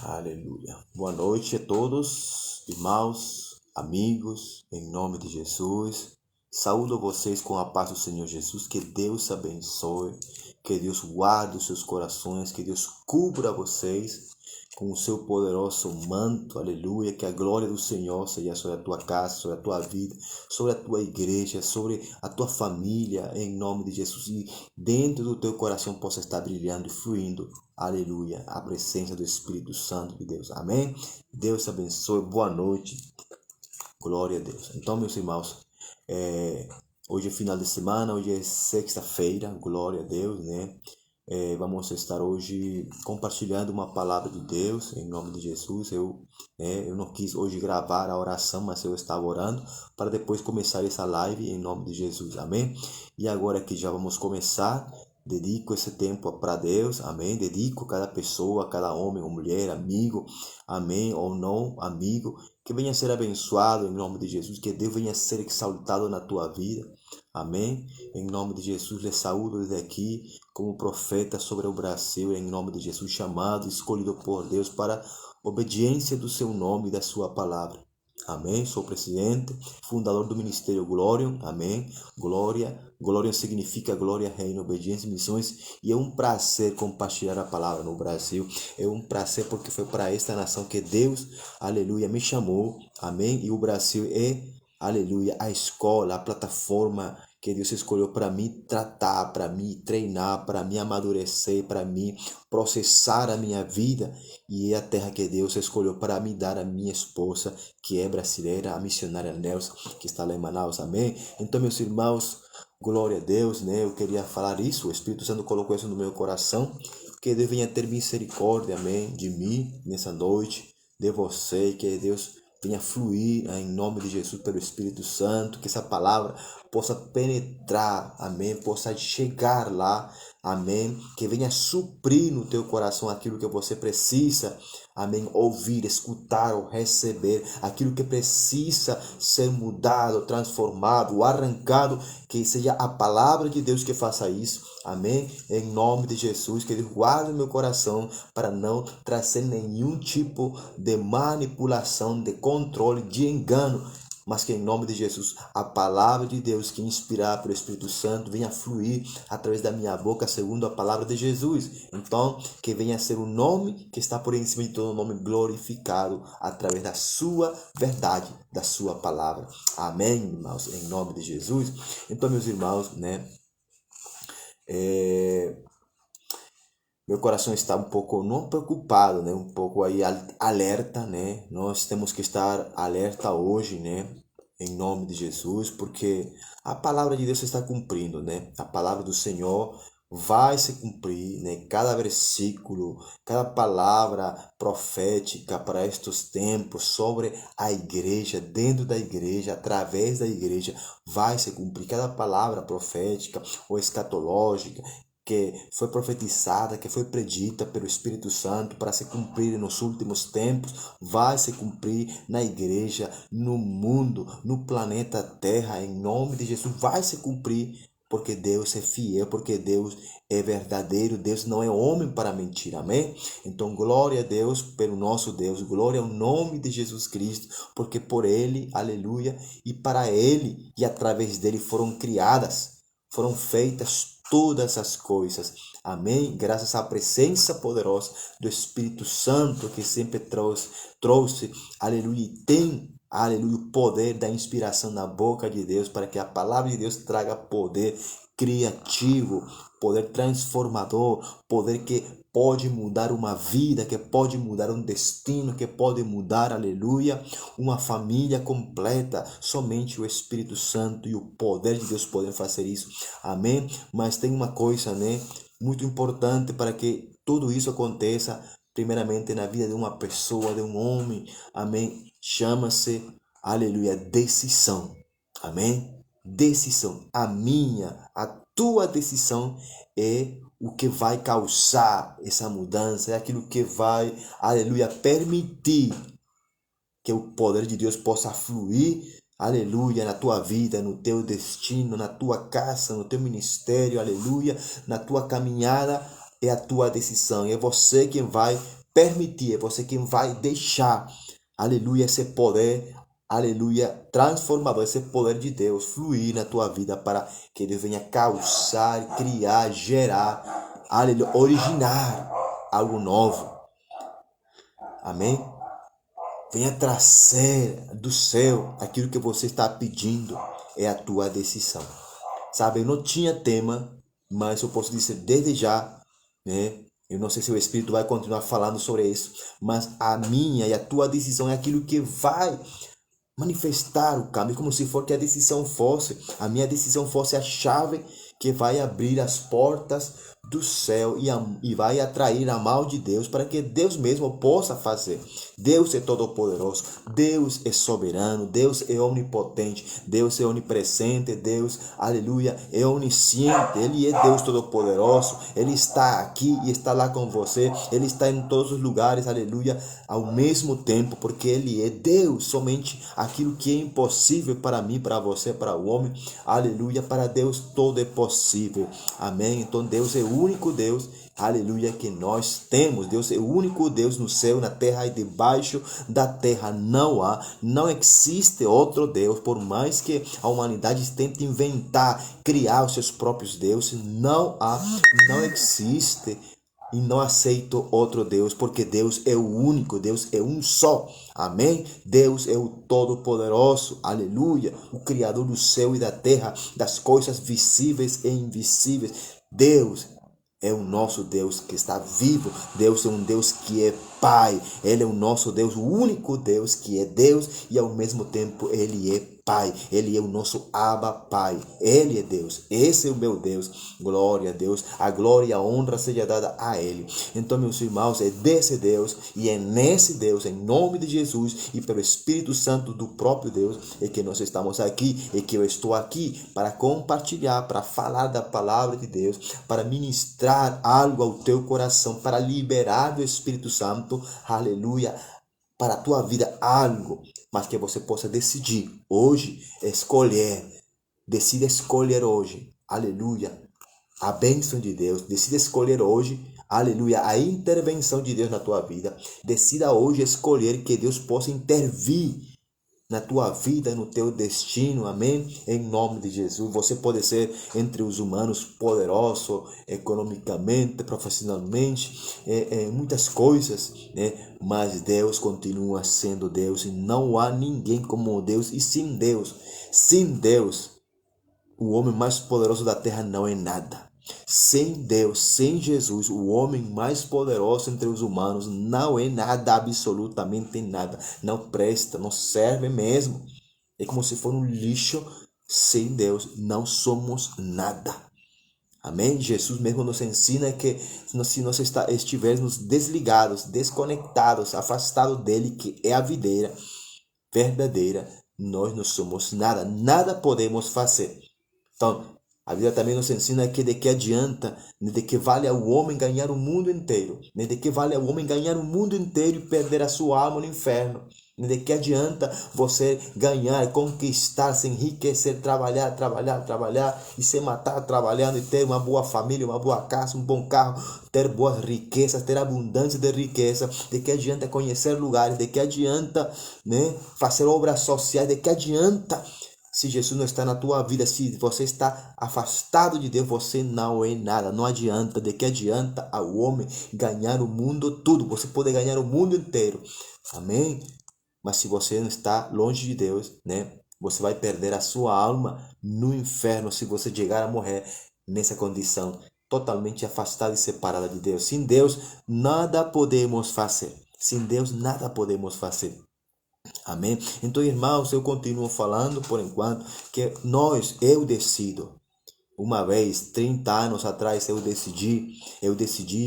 Aleluia. Boa noite a todos, irmãos, amigos, em nome de Jesus. Saúdo vocês com a paz do Senhor Jesus. Que Deus abençoe, que Deus guarde os seus corações, que Deus cubra vocês com o seu poderoso manto, aleluia, que a glória do Senhor seja sobre a tua casa, sobre a tua vida, sobre a tua igreja, sobre a tua família, em nome de Jesus, e dentro do teu coração possa estar brilhando e fluindo, aleluia, a presença do Espírito Santo de Deus, amém? Deus te abençoe, boa noite, glória a Deus. Então, meus irmãos, hoje é final de semana, hoje é sexta-feira, glória a Deus, né? Vamos estar hoje compartilhando uma palavra de Deus em nome de Jesus. Eu não quis hoje gravar a oração, mas eu estava orando para depois começar essa live em nome de Jesus, amém? E agora que já vamos começar, dedico esse tempo para Deus, amém? Dedico cada pessoa, cada homem ou mulher, amigo, amém? Ou não amigo, que venha ser abençoado em nome de Jesus, que Deus venha ser exaltado na tua vida, amém? Em nome de Jesus, lhe saúdo desde aqui como profeta sobre o Brasil, em nome de Jesus, chamado, escolhido por Deus para obediência do seu nome e da sua palavra. Amém. Sou presidente, fundador do Ministério Glória. Amém. Glória significa glória, reino, obediência e missões. E é um prazer compartilhar a palavra no Brasil. É um prazer porque foi para esta nação que Deus, aleluia, me chamou. Amém. E o Brasil é, aleluia, a escola, a plataforma que Deus escolheu para me tratar, para me treinar, para me amadurecer, para me processar a minha vida. E é a terra que Deus escolheu para me dar a minha esposa, que é brasileira, a missionária Nelson, que está lá em Manaus, amém? Então, meus irmãos, glória a Deus, né? Eu queria falar isso, o Espírito Santo colocou isso no meu coração, que Deus venha ter misericórdia, amém, de mim, nessa noite, de você, que Deus venha fluir em nome de Jesus pelo Espírito Santo, que essa palavra possa penetrar, amém, possa chegar lá, amém, que venha suprir no teu coração aquilo que você precisa, amém, ouvir, escutar ou receber, aquilo que precisa ser mudado, transformado, arrancado, que seja a palavra de Deus que faça isso, amém, em nome de Jesus, que Deus guarde meu coração para não trazer nenhum tipo de manipulação, de controle, de engano, mas que em nome de Jesus, a palavra de Deus que inspirar pelo Espírito Santo venha fluir através da minha boca, segundo a palavra de Jesus. Então, que venha ser o nome que está por cima de todo nome glorificado através da sua verdade, da sua palavra. Amém, irmãos, em nome de Jesus. Então, meus irmãos, né? Meu coração está um pouco, não preocupado, né? Um pouco aí alerta, né? Nós temos que estar alerta hoje, né? Em nome de Jesus, porque a palavra de Deus está cumprindo, né? A palavra do Senhor vai se cumprir, né? Cada versículo, cada palavra profética para estes tempos sobre a igreja, dentro da igreja, através da igreja, vai se cumprir. Cada palavra profética ou escatológica que foi profetizada, que foi predita pelo Espírito Santo para se cumprir nos últimos tempos, vai se cumprir na igreja, no mundo, no planeta Terra, em nome de Jesus, vai se cumprir, porque Deus é fiel, porque Deus é verdadeiro, Deus não é homem para mentir, amém? Então, glória a Deus pelo nosso Deus, glória ao nome de Jesus Cristo, porque por Ele, aleluia, e para Ele e através dele foram criadas, foram feitas todas as coisas, amém? Graças à presença poderosa do Espírito Santo que sempre trouxe, aleluia, e tem, aleluia, o poder da inspiração na boca de Deus para que a palavra de Deus traga poder criativo, poder transformador, poder que pode mudar uma vida, que pode mudar um destino, que pode mudar, aleluia, uma família completa. Somente o Espírito Santo e o poder de Deus podem fazer isso, amém? Mas tem uma coisa, né, muito importante para que tudo isso aconteça, primeiramente na vida de uma pessoa, de um homem, amém? Chama-se, aleluia, decisão, amém? Decisão, a tua decisão é o que vai causar essa mudança, é aquilo que vai, aleluia, permitir que o poder de Deus possa fluir, aleluia, na tua vida, no teu destino, na tua casa, no teu ministério, aleluia, na tua caminhada, é a tua decisão, é você quem vai permitir, é você quem vai deixar, aleluia, esse poder, aleluia, transformador, esse poder de Deus fluir na tua vida para que Ele venha causar, criar, gerar, aleluia, originar algo novo. Amém? Venha trazer do céu aquilo que você está pedindo, é a tua decisão. Sabe, eu não tinha tema, mas eu posso dizer desde já, né? Eu não sei se o Espírito vai continuar falando sobre isso, mas a minha e a tua decisão é aquilo que vai manifestar o cambio, como se for que a decisão fosse, a minha decisão fosse a chave que vai abrir as portas do céu e vai atrair a mão de Deus para que Deus mesmo possa fazer. Deus é todo-poderoso, Deus é soberano, Deus é onipotente, Deus é onipresente, Deus, aleluia, é onisciente, Ele é Deus todo-poderoso, Ele está aqui e está lá com você, Ele está em todos os lugares, aleluia, ao mesmo tempo, porque Ele é Deus. Somente aquilo que é impossível para mim, para você, para o homem, aleluia, para Deus tudo é possível. Amém? Então Deus é o único Deus, aleluia, que nós temos. Deus é o único Deus no céu, na terra e debaixo da terra. Não existe outro Deus, por mais que a humanidade tente inventar, criar os seus próprios deuses, não existe. E não aceito outro Deus, porque Deus é o único, Deus é um só. Amém? Deus é o Todo-Poderoso, aleluia, o Criador do céu e da terra, das coisas visíveis e invisíveis. Deus é o nosso Deus que está vivo. Deus é um Deus que é Pai. Ele é o nosso Deus, o único Deus que é Deus e ao mesmo tempo Ele é Pai. Ele é o nosso Abba Pai. Ele é Deus. Esse é o meu Deus. Glória a Deus. A glória e a honra seja dada a Ele. Então, meus irmãos, é desse Deus e é nesse Deus, em nome de Jesus e pelo Espírito Santo do próprio Deus, é que nós estamos aqui, é que eu estou aqui para compartilhar, para falar da palavra de Deus, para ministrar algo ao teu coração, para liberar do Espírito Santo, aleluia, para a tua vida algo, mas que você possa decidir hoje, decida escolher hoje, aleluia, a bênção de Deus, decida escolher hoje, aleluia, a intervenção de Deus na tua vida, decida hoje escolher que Deus possa intervir na tua vida, no teu destino, amém? Em nome de Jesus. Você pode ser entre os humanos poderoso, economicamente, profissionalmente, muitas coisas, né? Mas Deus continua sendo Deus e não há ninguém como Deus. E sem Deus, o homem mais poderoso da terra não é nada. Sem Deus, sem Jesus, o homem mais poderoso entre os humanos não é nada, absolutamente nada. Não presta, não serve mesmo. É como se for um lixo. Sem Deus não somos nada. Amém? Jesus mesmo nos ensina que se nós estivermos desligados, desconectados, afastados dele, que é a videira verdadeira, nós não somos nada. Nada podemos fazer. Então, a Bíblia também nos ensina que de que adianta, de que vale ao homem ganhar o mundo inteiro, de que vale ao homem ganhar o mundo inteiro e perder a sua alma no inferno. De que adianta você ganhar, conquistar, se enriquecer, trabalhar e se matar trabalhando e ter uma boa família, uma boa casa, um bom carro, ter boas riquezas, ter abundância de riqueza. De que adianta conhecer lugares? De que adianta, né, fazer obras sociais? De que adianta? Se Jesus não está na tua vida, se você está afastado de Deus, você não é nada. Não adianta. De que adianta ao homem ganhar o mundo todo? Você pode ganhar o mundo inteiro. Amém? Mas se você não está longe de Deus, né? Você vai perder a sua alma no inferno se você chegar a morrer nessa condição, totalmente afastada e separada de Deus. Sem Deus, nada podemos fazer. Sem Deus, nada podemos fazer. Amém? Então, irmãos, eu continuo falando por enquanto que eu decido. Uma vez, 30 anos atrás, eu decidi,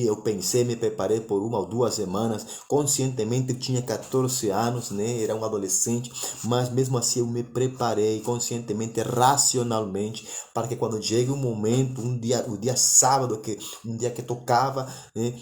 eu pensei, me preparei por 1 ou 2 semanas, conscientemente eu tinha 14 anos, né? Era um adolescente, mas mesmo assim eu me preparei conscientemente, racionalmente, para que quando chegue um momento, o dia sábado, um dia que tocava, né?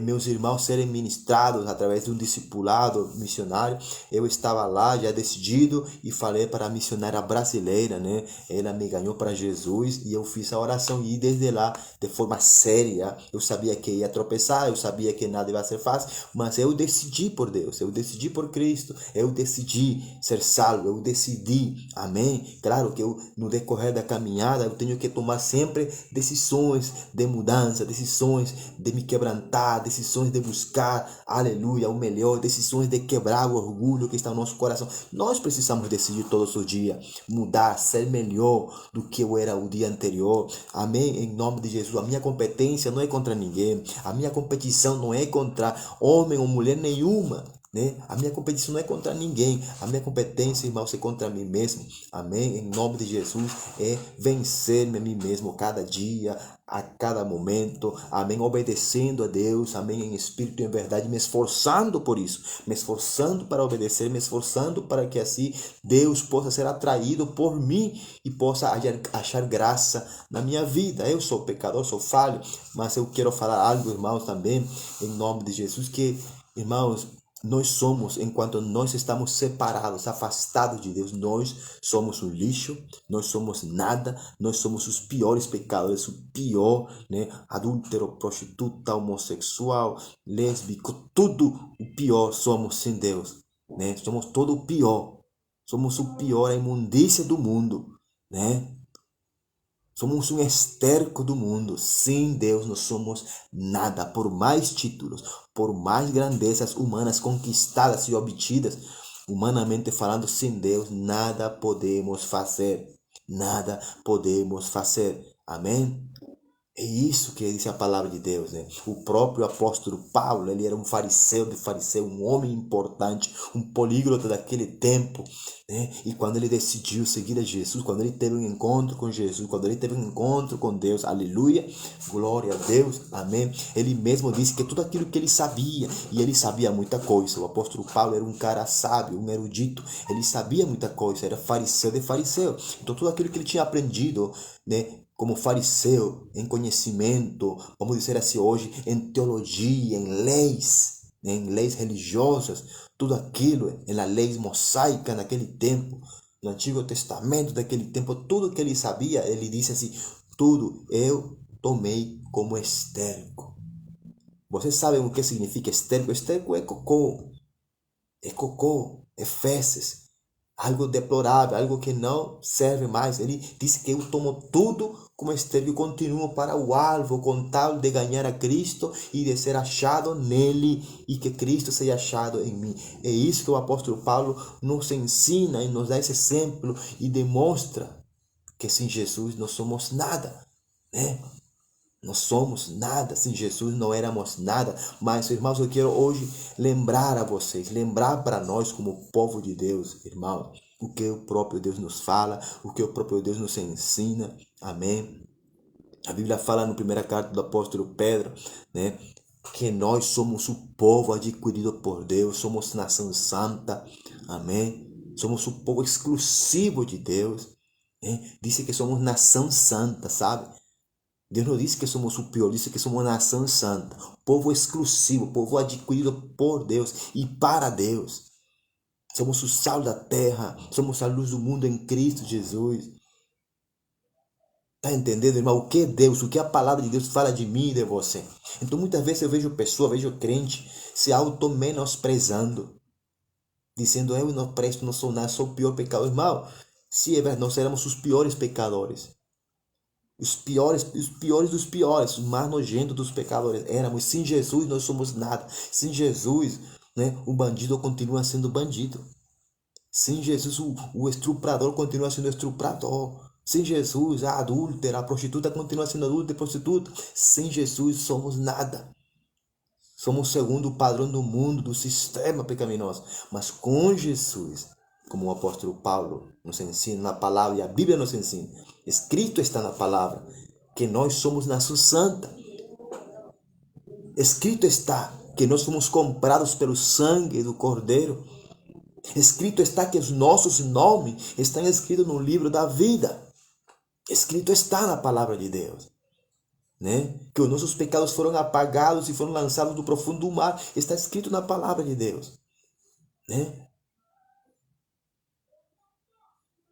meus irmãos serem ministrados através de um discipulado missionário, eu estava lá já decidido e falei para a missionária brasileira, né? Ela me ganhou para Jesus e eu fiz a oração e desde lá, de forma séria, eu sabia que ia tropeçar, eu sabia que nada ia ser fácil, mas eu decidi por Deus, eu decidi por Cristo, eu decidi ser salvo, eu decidi, amém? Claro que eu, no decorrer da caminhada, eu tenho que tomar sempre decisões de mudança, decisões de me quebrantar, decisões de buscar, aleluia, o melhor, decisões de quebrar o orgulho que está no nosso coração. Nós precisamos decidir todos os dias, mudar, ser melhor do que eu era o dia anterior, amém? Em nome de Jesus. A minha competência não é contra ninguém, a minha competição não é contra homem ou mulher nenhuma, né? A minha competição não é contra ninguém, a minha competência, irmãos, é contra mim mesmo, amém? Em nome de Jesus, é vencer-me a mim mesmo cada dia, a cada momento, amém? Obedecendo a Deus, amém? Em espírito e em verdade, me esforçando por isso, me esforçando para obedecer, me esforçando para que assim Deus possa ser atraído por mim e possa achar graça na minha vida. Eu sou pecador, sou falho, mas eu quero falar algo, irmãos, também, em nome de Jesus, que, irmãos, nós somos, enquanto nós estamos separados, afastados de Deus, nós somos um lixo, nós somos nada, nós somos os piores pecadores, o pior, né? Adúltero, prostituta, homossexual, lésbico, tudo o pior somos sem Deus, né? Somos todo o pior, somos o pior, a imundícia do mundo, né? Somos um esterco do mundo. Sem Deus não somos nada. Por mais títulos, por mais grandezas humanas conquistadas e obtidas, humanamente falando, sem Deus nada podemos fazer. Nada podemos fazer. Amém? É isso que diz a palavra de Deus, né? O próprio apóstolo Paulo, ele era um fariseu de fariseu, um homem importante, um políglota daquele tempo, né? E quando ele decidiu seguir a Jesus, quando ele teve um encontro com Jesus, quando ele teve um encontro com Deus, aleluia, glória a Deus, amém. Ele mesmo disse que tudo aquilo que ele sabia, e ele sabia muita coisa. O apóstolo Paulo era um cara sábio, um erudito, ele sabia muita coisa, era fariseu de fariseu. Então tudo aquilo que ele tinha aprendido, né? Como fariseu, em conhecimento, vamos dizer assim hoje, em teologia, em leis, né? Em leis religiosas, tudo aquilo, na lei mosaica naquele tempo, no Antigo Testamento daquele tempo, tudo que ele sabia, ele disse assim, tudo eu tomei como esterco. Vocês sabem o que significa esterco? Esterco é cocô, é fezes, algo deplorável, algo que não serve mais. Ele disse que eu tomo tudo como esterco e continuo para o alvo, com tal de ganhar a Cristo e de ser achado nele e que Cristo seja achado em mim. É isso que o apóstolo Paulo nos ensina e nos dá esse exemplo e demonstra que sem Jesus não somos nada, né? Não somos nada, sem Jesus não éramos nada. Mas, irmãos, eu quero hoje lembrar a vocês, lembrar para nós como povo de Deus, irmãos, o que o próprio Deus nos fala, o que o próprio Deus nos ensina. Amém? A Bíblia fala no primeira carta do apóstolo Pedro, né? Que nós somos o povo adquirido por Deus, somos nação santa. Amém? Somos o povo exclusivo de Deus. Né? Diz que somos nação santa, sabe? Deus não disse que somos o pior, disse que somos nação santa, povo exclusivo, povo adquirido por Deus e para Deus. Somos o sal da terra, somos a luz do mundo em Cristo Jesus. Está entendendo, irmão? O que Deus, o que a palavra de Deus fala de mim e de você? Então muitas vezes eu vejo pessoas, vejo crente se auto-menosprezando, dizendo eu não presto, não sou nada, sou o pior pecador. Irmão, se é verdade, nós éramos os piores pecadores. Os piores dos piores, os mais nojentos dos pecadores éramos. Sem Jesus nós somos nada. Sem Jesus, né, o bandido continua sendo bandido. Sem Jesus o estuprador continua sendo estuprador. Sem Jesus a adúltera, a prostituta continua sendo adúltera e prostituta. Sem Jesus somos nada. Somos segundo o padrão do mundo, do sistema pecaminoso. Mas com Jesus, como o apóstolo Paulo nos ensina na palavra e a Bíblia nos ensina, escrito está na palavra que nós somos nação santa. Escrito está que nós fomos comprados pelo sangue do Cordeiro. Escrito está que os nossos nomes estão escritos no livro da vida. Escrito está na palavra de Deus. né? Que os nossos pecados foram apagados e foram lançados do profundo do mar. Está escrito na palavra de Deus, né?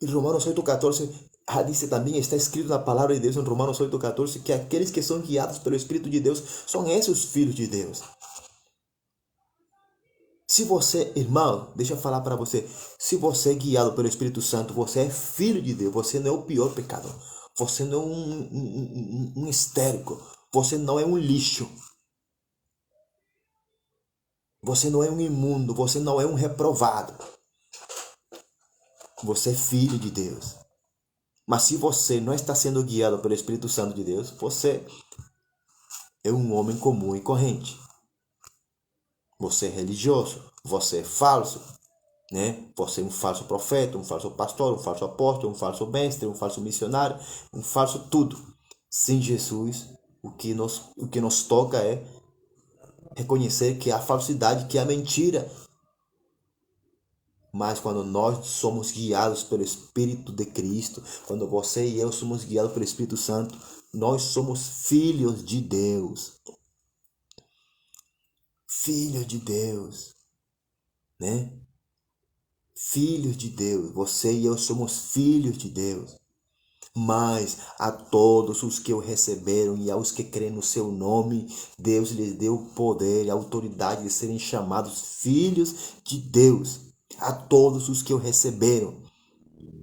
Em Romanos 8,14 diz também, está escrito na palavra de Deus em Romanos 8,14, que aqueles que são guiados pelo Espírito de Deus são esses os filhos de Deus. Se você, irmão, deixa eu falar para você, se você é guiado pelo Espírito Santo, você é filho de Deus, você não é o pior pecador, você não é um histérico, você não é um lixo, você não é um imundo, você não é um reprovado, você é filho de Deus. Mas se você não está sendo guiado pelo Espírito Santo de Deus, você é um homem comum e corrente. Você é religioso, você é falso, né? Você é um falso profeta, um falso pastor, um falso apóstolo, um falso mestre, um falso missionário, um falso tudo. Sem Jesus, o que nos toca é reconhecer que há falsidade, que há mentira. Mas quando nós somos guiados pelo Espírito de Cristo, quando você e eu somos guiados pelo Espírito Santo, nós somos filhos de Deus. Filhos de Deus, né? Filhos de Deus. Você e eu somos filhos de Deus. Mas a todos os que o receberam e aos que creem no seu nome, Deus lhes deu o poder e a autoridade de serem chamados filhos de Deus. A todos os que o receberam.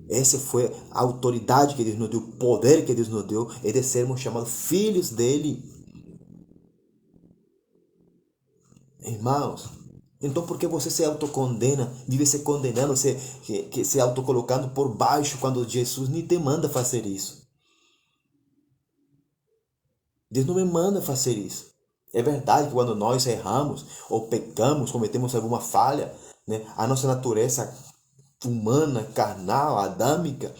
Essa foi a autoridade que Deus nos deu, o poder que Deus nos deu, é de sermos chamados filhos dele. Irmãos, então por que você se autocondena, vive se condenando, se autocolocando por baixo, quando Jesus nem te manda fazer isso? Deus não me manda fazer isso. É verdade que quando nós erramos, ou pecamos, cometemos alguma falha, né, a nossa natureza humana, carnal, adâmica,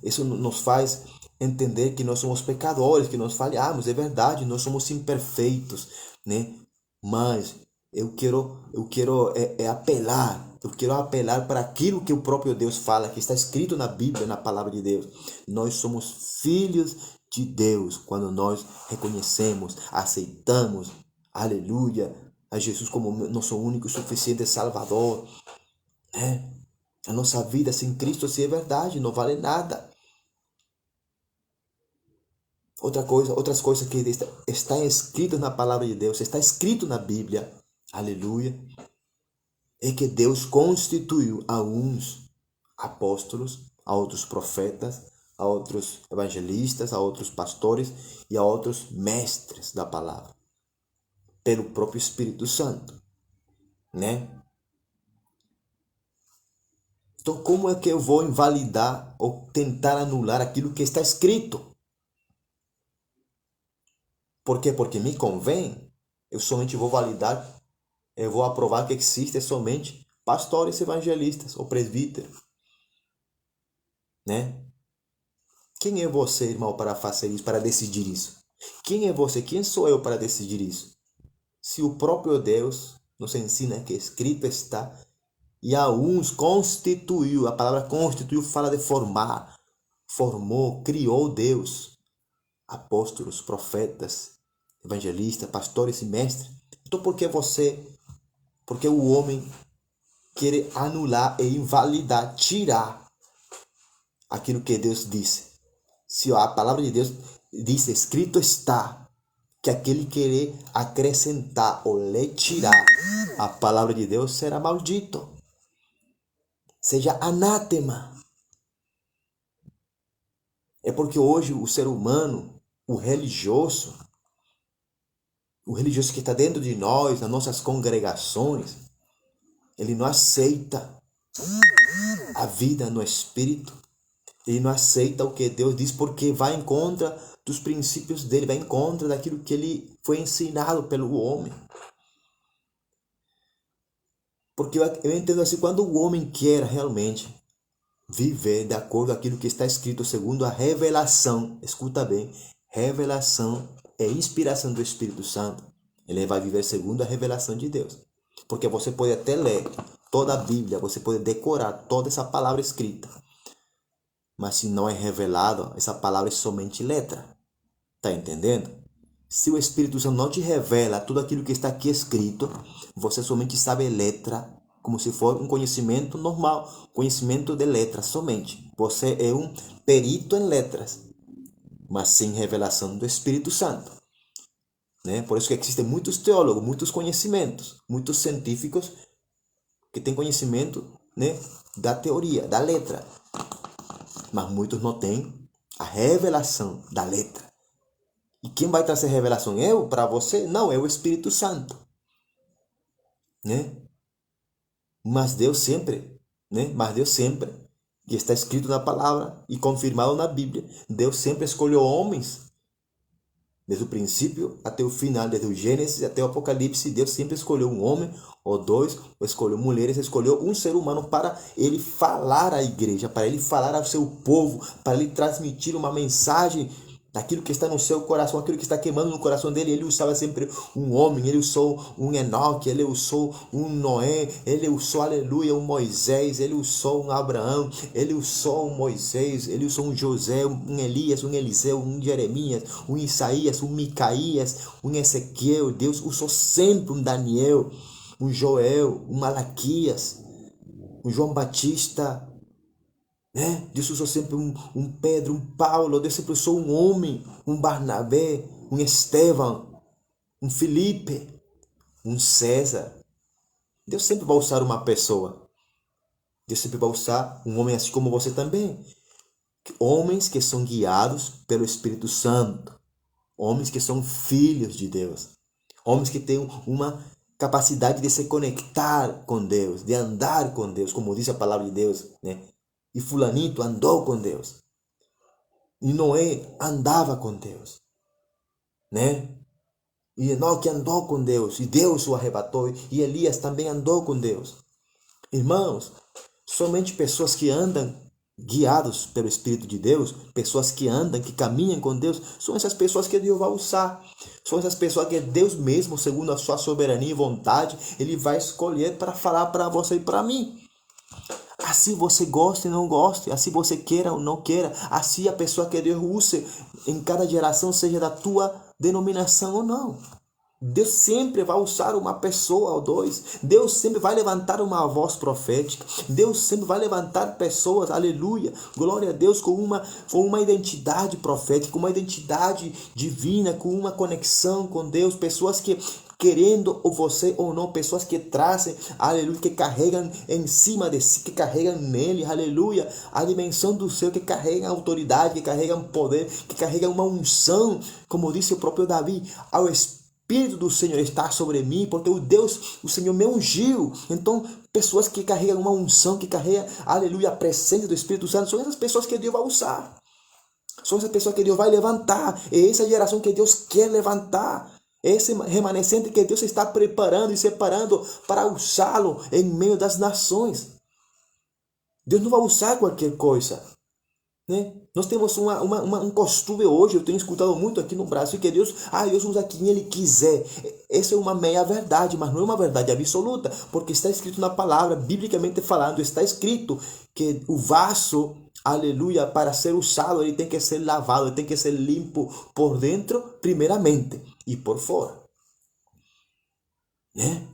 isso nos faz entender que nós somos pecadores, que nós falhamos. É verdade, nós somos imperfeitos, né? Mas eu quero apelar para aquilo que o próprio Deus fala, que está escrito na Bíblia, na palavra de Deus. Nós somos filhos de Deus quando nós reconhecemos, aceitamos, aleluia, a Jesus como nosso único e suficiente Salvador. A nossa vida sem Cristo, se é verdade, não vale nada. Outras coisas que está escritas na palavra de Deus, está escrito na Bíblia, aleluia, é que Deus constituiu a uns apóstolos, a outros profetas, a outros evangelistas, a outros pastores e a outros mestres da palavra, pelo próprio Espírito Santo, né? Então, como é que eu vou invalidar ou tentar anular aquilo que está escrito? Por quê? Porque me convém. Eu somente vou validar, eu vou aprovar que existem somente pastores evangelistas ou presbíteros, né? Quem é você, irmão, para fazer isso, para decidir isso? Quem é você? Quem sou eu para decidir isso? Se o próprio Deus nos ensina que escrito está, e a uns constituiu, a palavra constituiu fala de formar, formou, criou Deus, apóstolos, profetas, evangelistas, pastores e mestres. Então porque o homem quer anular e invalidar, tirar aquilo que Deus disse? Se a palavra de Deus diz, escrito está, que aquele querer acrescentar ou lhe tirar a palavra de Deus será maldito, seja anátema. É porque hoje o ser humano, o religioso que está dentro de nós, nas nossas congregações, ele não aceita a vida no Espírito. Ele não aceita o que Deus diz, porque vai em contra dos princípios dele, vai em contra daquilo que ele foi ensinado pelo homem. Porque eu entendo assim, quando o homem quer realmente viver de acordo com aquilo que está escrito segundo a revelação, escuta bem, revelação é inspiração do Espírito Santo, ele vai viver segundo a revelação de Deus. Porque você pode até ler toda a Bíblia, você pode decorar toda essa palavra escrita, mas se não é revelado, essa palavra é somente letra. Está entendendo? Se o Espírito Santo não te revela tudo aquilo que está aqui escrito, você somente sabe letra, como se for um conhecimento normal, conhecimento de letras somente. Você é um perito em letras, mas sem revelação do Espírito Santo. Né? Por isso que existem muitos teólogos, muitos conhecimentos, muitos científicos que têm conhecimento, né, da teoria, da letra, mas muitos não têm a revelação da letra. E quem vai trazer revelação? Eu para você? Não, é o Espírito Santo. Né? Mas Deus sempre, que está escrito na palavra e confirmado na Bíblia, Deus sempre escolheu homens, desde o princípio até o final, desde o Gênesis até o Apocalipse, Deus sempre escolheu um homem ou dois, ou escolheu mulheres, escolheu um ser humano para ele falar à igreja, para ele falar ao seu povo, para ele transmitir uma mensagem daquilo que está no seu coração, aquilo que está queimando no coração dele. Ele usava sempre um homem, ele usou um Enoque, ele usou um Noé, ele usou, aleluia, um Moisés, ele usou um Abraão, ele usou um Moisés, ele usou um José, um Elias, um Eliseu, um Jeremias, um Isaías, um Micaías, um Ezequiel. Deus usou sempre um Daniel, um Joel, um Malaquias, um João Batista, né? Deus usou sempre um Pedro, um Paulo. Deus sempre usou um homem, um Barnabé, um Estevão, um Felipe, um César. Deus sempre vai usar uma pessoa. Deus sempre vai usar um homem assim como você também. Homens que são guiados pelo Espírito Santo. Homens que são filhos de Deus. Homens que têm uma capacidade de se conectar com Deus, de andar com Deus, como diz a palavra de Deus, né? E fulanito andou com Deus. E Noé andava com Deus. Né? E Enoque andou com Deus. E Deus o arrebatou. E Elias também andou com Deus. Irmãos, somente pessoas que andam guiados pelo Espírito de Deus, pessoas que andam, que caminham com Deus, são essas pessoas que Deus vai usar. São essas pessoas que Deus mesmo, segundo a sua soberania e vontade, Ele vai escolher para falar para você e para mim. Assim você goste ou não goste, assim você queira ou não queira, assim a pessoa que Deus use em cada geração, seja da tua denominação ou não. Deus sempre vai usar uma pessoa ou dois. Deus sempre vai levantar uma voz profética. Deus sempre vai levantar pessoas, aleluia, glória a Deus, com uma identidade profética, com uma identidade divina, com uma conexão com Deus. Pessoas que, querendo ou você ou não, pessoas que trazem, aleluia, que carregam em cima de si, que carregam nele, aleluia, a dimensão do céu, que carregam autoridade, que carregam poder, que carregam uma unção, como disse o próprio Davi, ao Espírito do Senhor está sobre mim, porque o Senhor me ungiu. Então, pessoas que carregam uma unção, que carregam, aleluia, a presença do Espírito Santo, são essas pessoas que Deus vai usar. São essas pessoas que Deus vai levantar. É essa geração que Deus quer levantar. Esse remanescente que Deus está preparando e separando para usá-lo em meio das nações. Deus não vai usar qualquer coisa. Né? Nós temos um costume hoje, eu tenho escutado muito aqui no Brasil, que Deus usa quem Ele quiser. Essa é uma meia verdade, mas não é uma verdade absoluta, porque está escrito na palavra, biblicamente falando, está escrito que o vaso, aleluia, para ser usado, ele tem que ser lavado, ele tem que ser limpo por dentro, primeiramente, e por fora. Né?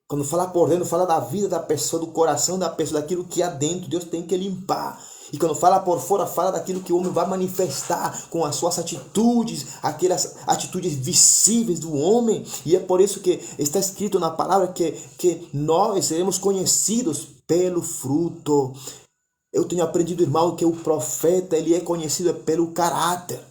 Quando fala por dentro, fala da vida da pessoa, do coração da pessoa, daquilo que há dentro, Deus tem que limpar. E quando fala por fora, fala daquilo que o homem vai manifestar com as suas atitudes, aquelas atitudes visíveis do homem. E é por isso que está escrito na palavra que nós seremos conhecidos pelo fruto. Eu tenho aprendido, irmão, que o profeta ele é conhecido pelo caráter.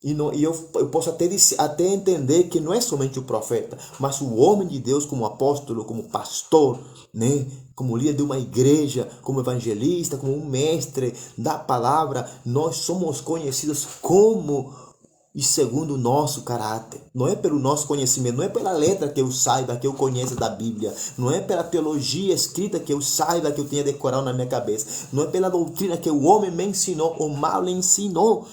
E eu posso até entender que não é somente o profeta, mas o homem de Deus como apóstolo, como pastor, né? Como líder de uma igreja, como evangelista, como um mestre da palavra. Nós somos conhecidos como e segundo o nosso caráter. Não é pelo nosso conhecimento, não é pela letra que eu saiba, que eu conheça da Bíblia, não é pela teologia escrita que eu saiba, que eu tenha decorado na minha cabeça, não é pela doutrina que o homem me ensinou, o mal lhe ensinou.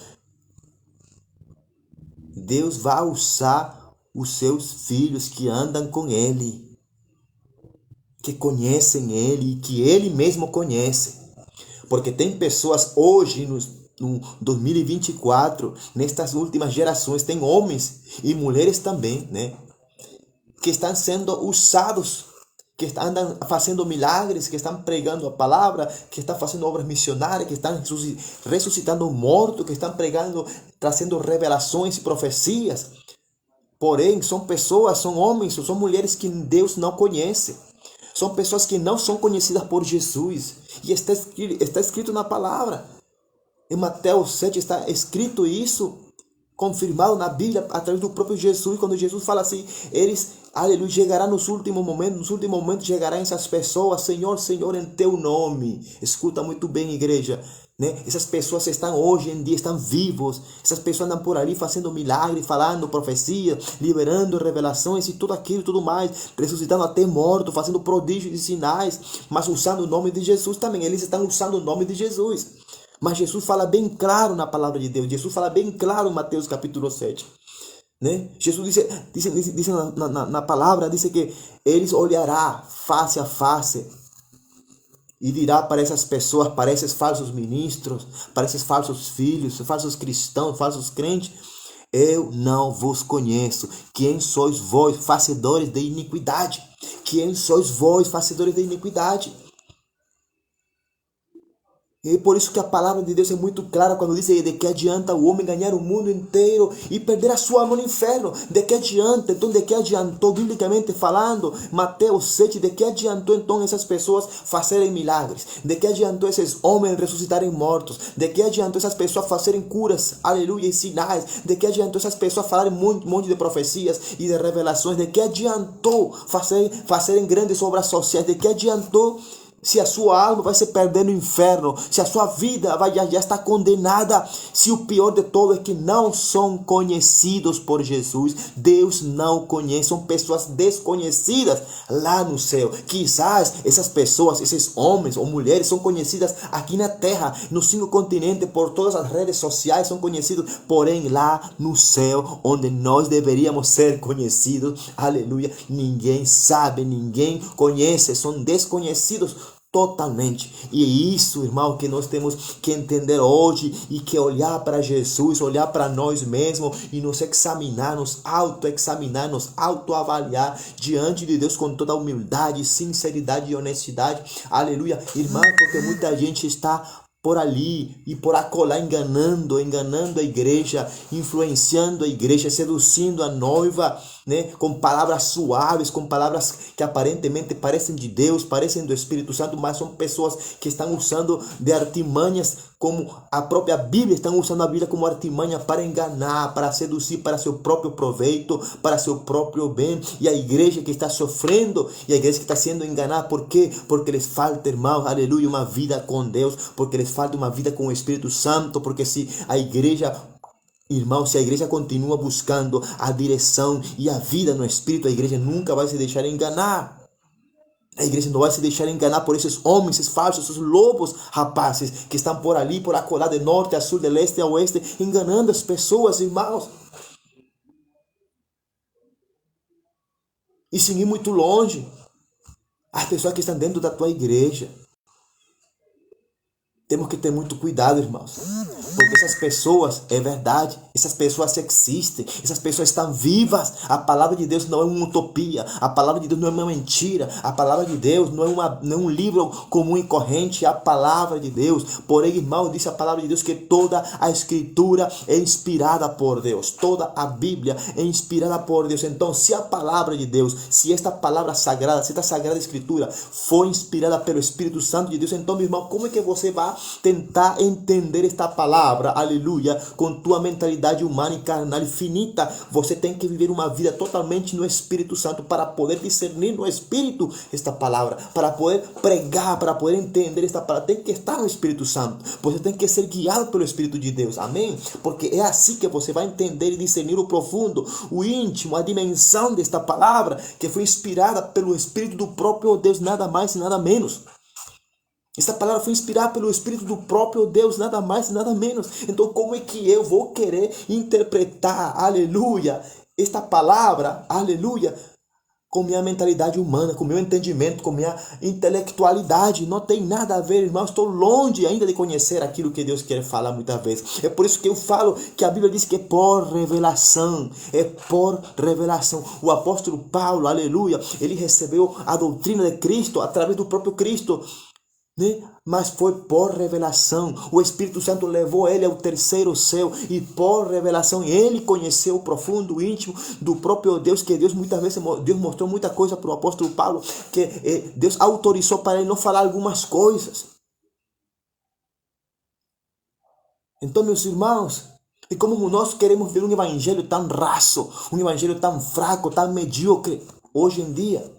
Deus vai usar os seus filhos que andam com Ele, que conhecem Ele e que Ele mesmo conhece. Porque tem pessoas hoje no 2024, nestas últimas gerações, tem homens e mulheres também, né, que estão sendo usados, que andam fazendo milagres, que estão pregando a palavra, que estão fazendo obras missionárias, que estão ressuscitando mortos, que estão pregando, trazendo revelações e profecias. Porém, são pessoas, são homens, são mulheres que Deus não conhece. São pessoas que não são conhecidas por Jesus. E está escrito na palavra. Em Mateus 7 está escrito isso, confirmado na Bíblia, através do próprio Jesus, quando Jesus fala assim, eles, aleluia, chegará nos últimos momentos chegarão essas pessoas, Senhor, Senhor, em teu nome. Escuta muito bem, igreja, né? Essas pessoas estão hoje em dia, estão vivos, essas pessoas andam por ali fazendo milagres, falando profecia, liberando revelações e tudo aquilo, tudo mais, ressuscitando até morto, fazendo prodígios e sinais, mas usando o nome de Jesus também, eles estão usando o nome de Jesus. Mas Jesus fala bem claro na palavra de Deus. Jesus fala bem claro em Mateus capítulo 7. Né? Jesus diz na palavra, diz que eles olhará face a face e dirá para essas pessoas, para esses falsos ministros, para esses falsos filhos, falsos cristãos, falsos crentes, eu não vos conheço. Quem sois vós, fazedores de iniquidade? Quem sois vós, fazedores de iniquidade? E por isso que a palavra de Deus é muito clara quando diz de que adianta o homem ganhar o mundo inteiro e perder a sua alma no inferno. De que adianta? Então, de que adiantou, biblicamente falando, Mateus 7, de que adiantou então essas pessoas fazerem milagres? De que adiantou esses homens ressuscitarem mortos? De que adiantou essas pessoas fazerem curas, aleluia, e sinais? De que adiantou essas pessoas falarem um monte de profecias e de revelações? De que adiantou fazerem grandes obras sociais? De que adiantou se a sua alma vai se perder no inferno, se a sua vida já está condenada, se o pior de todo é que não são conhecidos por Jesus, Deus não conhece, são pessoas desconhecidas lá no céu. Quizás essas pessoas, esses homens ou mulheres são conhecidas aqui na terra, nos 5 continentes, por todas as redes sociais são conhecidos, porém lá no céu, onde nós deveríamos ser conhecidos, aleluia, ninguém sabe, ninguém conhece, são desconhecidos totalmente. E é isso, irmão, que nós temos que entender hoje e que olhar para Jesus, olhar para nós mesmos e nos examinar, nos autoexaminar, nos autoavaliar diante de Deus com toda humildade, sinceridade e honestidade. Aleluia, irmão, porque muita gente está por ali e por acolá enganando a igreja, influenciando a igreja, seduzindo a noiva, né, com palavras suaves, com palavras que aparentemente parecem de Deus, parecem do Espírito Santo, mas são pessoas que estão usando de artimanhas, como a própria Bíblia, estão usando a Bíblia como artimanha para enganar, para seduzir para seu próprio proveito, para seu próprio bem. E a igreja que está sofrendo, e a igreja que está sendo enganada, por quê? Porque lhes falta, irmão, aleluia, uma vida com Deus, porque lhes falta uma vida com o Espírito Santo, porque se a igreja, irmão, se a igreja continua buscando a direção e a vida no Espírito, a igreja nunca vai se deixar enganar. A igreja não vai se deixar enganar por esses homens, esses falsos, esses lobos rapazes que estão por ali, por acolá, de norte a sul, de leste a oeste, enganando as pessoas, irmãos. E sem ir muito longe, as pessoas que estão dentro da tua igreja. Temos que ter muito cuidado, irmãos. Porque essas pessoas, é verdade, essas pessoas existem, essas pessoas estão vivas. A palavra de Deus não é uma utopia, a palavra de Deus não é uma mentira, a palavra de Deus não é um livro comum e corrente, é a palavra de Deus. Porém, irmão, diz a palavra de Deus que toda a escritura é inspirada por Deus, toda a Bíblia é inspirada por Deus. Então, se a palavra de Deus, se esta palavra sagrada, se esta sagrada escritura foi inspirada pelo Espírito Santo de Deus, então, meu irmão, como é que você vai tentar entender esta palavra, aleluia, com tua mentalidade humana e carnal e finita? Você tem que viver uma vida totalmente no Espírito Santo para poder discernir no Espírito esta palavra, para poder pregar, para poder entender esta palavra. Tem que estar no Espírito Santo, você tem que ser guiado pelo Espírito de Deus, amém? Porque é assim que você vai entender e discernir o profundo, o íntimo, a dimensão desta palavra que foi inspirada pelo Espírito do próprio Deus, nada mais e nada menos. Esta palavra foi inspirada pelo Espírito do próprio Deus, nada mais e nada menos. Então, como é que eu vou querer interpretar, aleluia, esta palavra, aleluia, com minha mentalidade humana, com meu entendimento, com minha intelectualidade. Não tem nada a ver, irmão. Estou longe ainda de conhecer aquilo que Deus quer falar muitas vezes. É por isso que eu falo que a Bíblia diz que é por revelação. É por revelação. O apóstolo Paulo, aleluia, ele recebeu a doutrina de Cristo através do próprio Cristo, né? Mas foi por revelação. O Espírito Santo levou ele ao terceiro céu e por revelação ele conheceu o profundo, o íntimo do próprio Deus, que Deus muitas vezes Deus mostrou muita coisa para o apóstolo Paulo, que Deus autorizou para ele não falar algumas coisas. Então, meus irmãos, e como nós queremos ver um evangelho tão raso, um evangelho tão fraco, tão medíocre hoje em dia.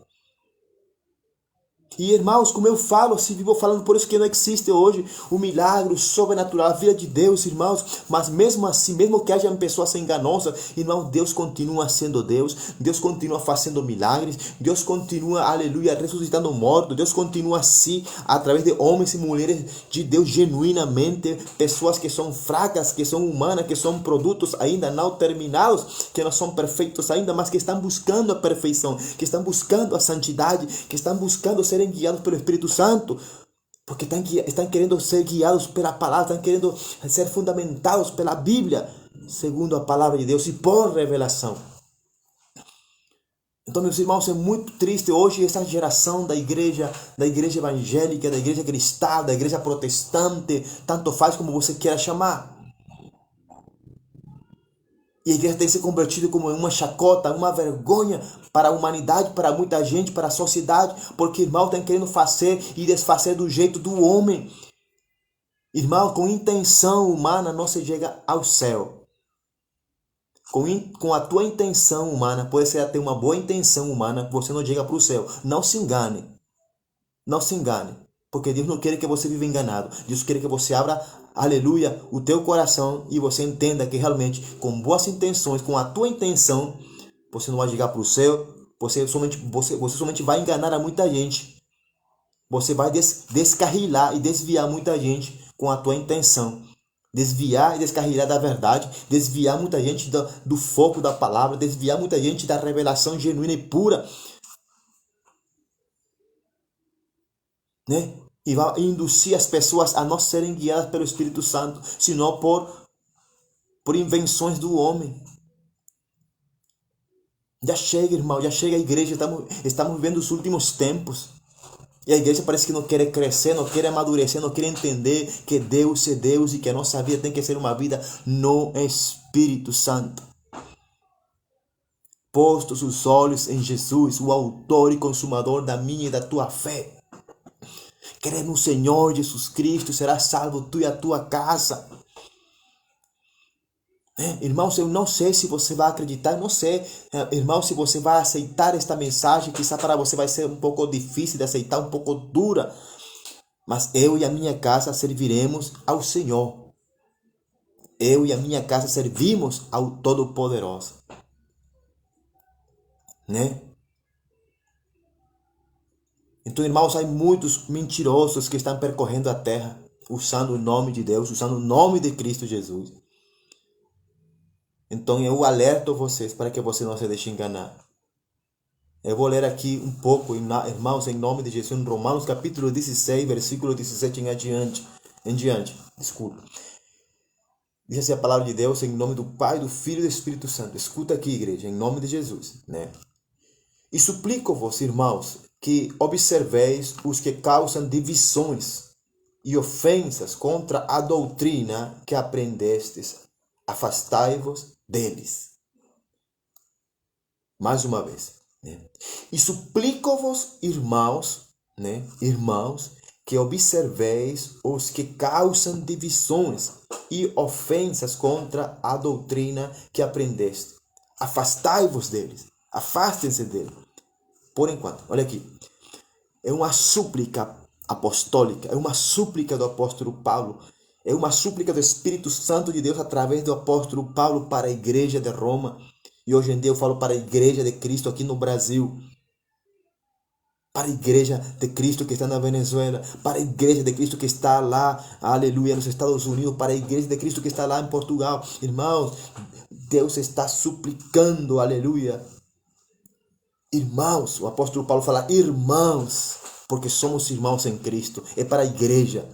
E irmãos, como eu falo, se vivo falando, por isso que não existe hoje o milagre, o sobrenatural, a vida de Deus, irmãos. Mas mesmo assim, mesmo que haja pessoas enganosas, irmãos, Deus continua sendo Deus. Deus continua fazendo milagres. Deus continua, aleluia, ressuscitando mortos. Deus continua assim, através de homens e mulheres de Deus genuinamente. Pessoas que são fracas, que são humanas, que são produtos ainda não terminados, que não são perfeitos ainda, mas que estão buscando a perfeição, que estão buscando a santidade, que estão buscando serem guiados pelo Espírito Santo, porque estão querendo ser guiados pela palavra, estão querendo ser fundamentados pela Bíblia, segundo a palavra de Deus e por revelação. Então, meus irmãos, é muito triste hoje essa geração da igreja evangélica, da igreja cristã, da igreja protestante, tanto faz como você queira chamar. E a igreja tem se convertido como uma chacota, uma vergonha para a humanidade, para muita gente, para a sociedade, porque irmão estão querendo fazer e desfazer do jeito do homem. Irmão, com intenção humana não se chega ao céu. Com a tua intenção humana, pode ser até uma boa intenção humana, você não chega para o céu. Não se engane. Não se engane. Porque Deus não quer que você viva enganado. Deus quer que você abra, aleluia, o teu coração e você entenda que realmente, com boas intenções, com a tua intenção, você não vai chegar para o céu. Você somente vai enganar a muita gente. Você vai descarrilar e desviar muita gente com a tua intenção. Desviar e descarrilar da verdade, desviar muita gente do foco da palavra, desviar muita gente da revelação genuína e pura, né? E vai induzir as pessoas a não serem guiadas pelo Espírito Santo, senão por invenções do homem. Já chega, irmão, já chega a igreja, estamos vivendo os últimos tempos. E a igreja parece que não quer crescer, não quer amadurecer, não quer entender que Deus é Deus e que a nossa vida tem que ser uma vida no Espírito Santo. Postos os olhos em Jesus, o autor e consumador da minha e da tua fé. Crê no Senhor Jesus Cristo, serás salvo tu e a tua casa. Irmãos, eu não sei se você vai acreditar, eu não sei, irmão, se você vai aceitar esta mensagem. Quizá para você vai ser um pouco difícil de aceitar, um pouco dura, mas eu e a minha casa serviremos ao Senhor. Eu e a minha casa servimos ao Todo-Poderoso, né? Então, irmãos, há muitos mentirosos que estão percorrendo a terra, usando o nome de Deus, usando o nome de Cristo Jesus. Então eu alerto vocês para que você não se deixe enganar. Eu vou ler aqui um pouco, irmãos, em nome de Jesus, em Romanos capítulo 16, versículo 17 em diante. Desculpa. Diz assim a palavra de Deus em nome do Pai, do Filho e do Espírito Santo. Escuta aqui, igreja, em nome de Jesus, né? E suplico-vos, irmãos, que observeis os que causam divisões e ofensas contra a doutrina que aprendestes. Afastai-vos deles. Mais uma vez, né? E suplico-vos, irmãos, né? Irmãos, que observeis os que causam divisões e ofensas contra a doutrina que aprendeste. Afastai-vos deles. Afastem-se deles. Por enquanto, olha aqui. É uma súplica apostólica, é uma súplica do apóstolo Paulo. É uma súplica do Espírito Santo de Deus através do apóstolo Paulo para a igreja de Roma. E hoje em dia eu falo para a igreja de Cristo aqui no Brasil. Para a igreja de Cristo que está na Venezuela. Para a igreja de Cristo que está lá, aleluia, nos Estados Unidos. Para a igreja de Cristo que está lá em Portugal. Irmãos, Deus está suplicando, aleluia, Irmãos, o apóstolo Paulo fala irmãos, porque somos irmãos em Cristo. É para a igreja.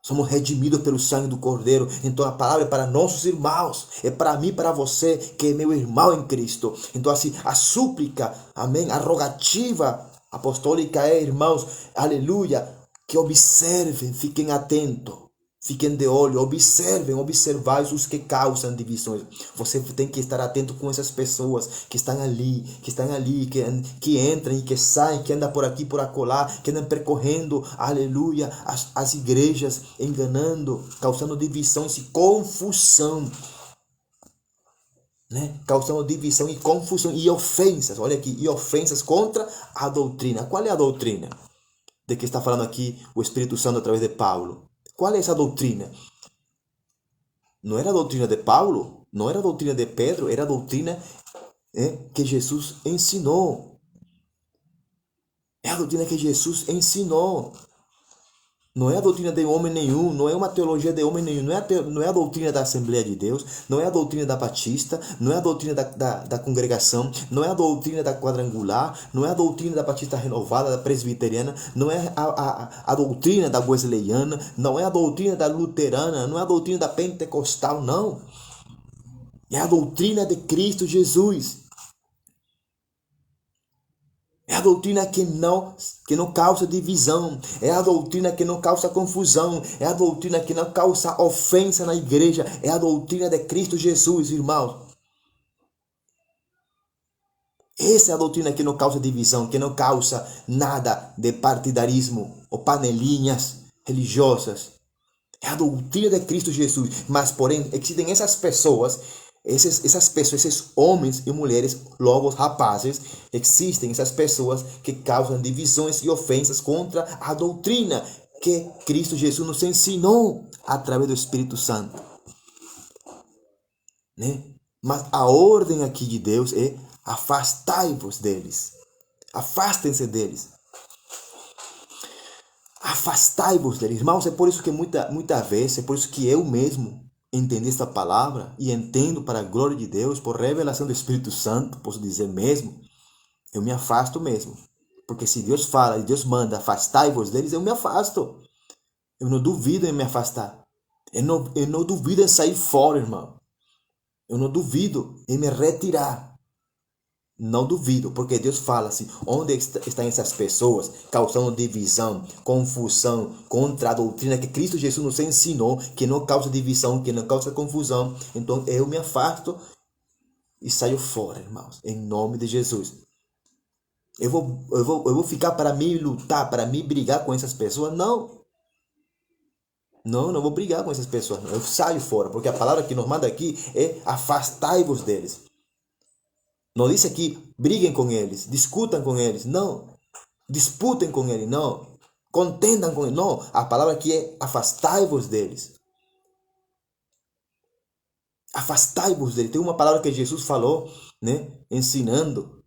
Somos redimidos pelo sangue do Cordeiro. Então a palavra é para nossos irmãos. É para mim e para você, que é meu irmão em Cristo. Então assim, a súplica, amém, a rogativa apostólica é, irmãos, aleluia, que observem, fiquem atentos. Fiquem de olho, observem, observai os que causam divisões. Você tem que estar atento com essas pessoas que estão ali, que entram e que saem, que andam por aqui, por acolá, que andam percorrendo, aleluia, as igrejas, enganando, causando divisões e confusão. Né? Causando divisão e confusão e ofensas. Olha aqui, e ofensas contra a doutrina. Qual é a doutrina de que está falando aqui o Espírito Santo através de Paulo? Qual é essa doutrina? Não era a doutrina de Paulo, não era a doutrina de Pedro, era a doutrina que Jesus ensinou. É a doutrina que Jesus ensinou. Não é a doutrina de homem nenhum, não é uma teologia de homem nenhum, não é a doutrina da Assembleia de Deus, não é a doutrina da Batista, não é a doutrina da congregação, não é a doutrina da quadrangular, não é a doutrina da Batista Renovada, da Presbiteriana, não é a doutrina da Wesleyana, não é a doutrina da Luterana, não é a doutrina da Pentecostal, não. É a doutrina de Cristo Jesus. É a doutrina que não causa divisão. É a doutrina que não causa confusão. É a doutrina que não causa ofensa na igreja. É a doutrina de Cristo Jesus, irmãos. Essa é a doutrina que não causa divisão, que não causa nada de partidarismo ou panelinhas religiosas. É a doutrina de Cristo Jesus. Mas, porém, existem essas pessoas, esses homens e mulheres, logo rapazes, existem essas pessoas que causam divisões e ofensas contra a doutrina que Cristo Jesus nos ensinou através do Espírito Santo. Né? Mas a ordem aqui de Deus é afastai-vos deles. Afastem-se deles. Afastai-vos deles. Irmãos, é por isso que muitas vezes, é por isso que eu mesmo entendi esta palavra e entendo para a glória de Deus, por revelação do Espírito Santo, posso dizer mesmo, eu me afasto mesmo. Porque se Deus fala e Deus manda afastai-vos deles, eu me afasto. Eu não duvido em me afastar. Eu não duvido em sair fora, irmão. Eu não duvido em me retirar. Não duvido, porque Deus fala assim, onde estão essas pessoas causando divisão, confusão contra a doutrina que Cristo Jesus nos ensinou, que não causa divisão, que não causa confusão. Então eu me afasto e saio fora, irmãos, em nome de Jesus. Eu vou ficar para me lutar, para me brigar com essas pessoas? Não. Não vou brigar com essas pessoas. Eu saio fora, porque a palavra que nos manda aqui é afastai-vos deles. Não disse aqui, briguem com eles, discutam com eles. Não. Disputem com eles. Não. Contendam com eles. Não. A palavra aqui é afastai-vos deles. Afastai-vos deles. Tem uma palavra que Jesus falou, né? Ensinando.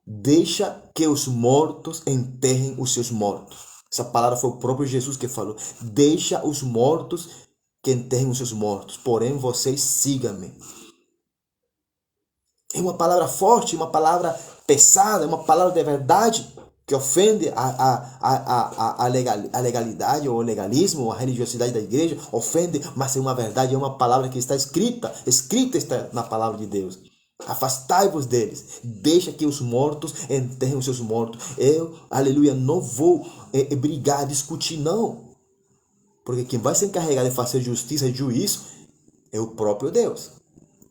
Deixa que os mortos enterrem os seus mortos. Essa palavra foi o próprio Jesus que falou. Deixa os mortos que enterrem os seus mortos. Porém, vocês sigam-me. É uma palavra forte, uma palavra pesada, é uma palavra de verdade que ofende a legalidade ou o legalismo, a religiosidade da igreja, ofende, mas é uma verdade, é uma palavra que está escrita está na palavra de Deus. Afastai-vos deles, deixa que os mortos enterrem os seus mortos. Eu, aleluia, não vou brigar, discutir, não. Porque quem vai se encarregar de fazer justiça e juízo é o próprio Deus.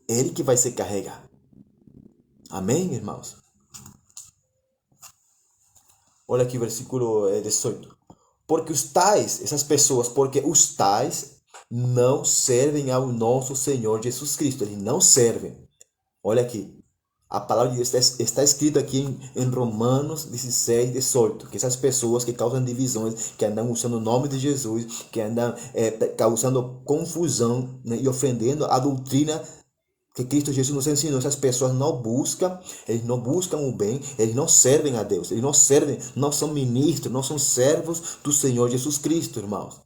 Ele que vai se encarregar. Amém, irmãos? Olha aqui o versículo 18. Porque os tais não servem ao nosso Senhor Jesus Cristo. Eles não servem. Olha aqui. A palavra de Deus está escrita aqui em Romanos 16, 18. Que essas pessoas que causam divisões, que andam usando o nome de Jesus, que andam causando confusão, né, e ofendendo a doutrina que Cristo Jesus nos ensinou. Essas pessoas eles não buscam o bem, eles não servem a Deus, eles não são ministros, não são servos do Senhor Jesus Cristo, irmãos.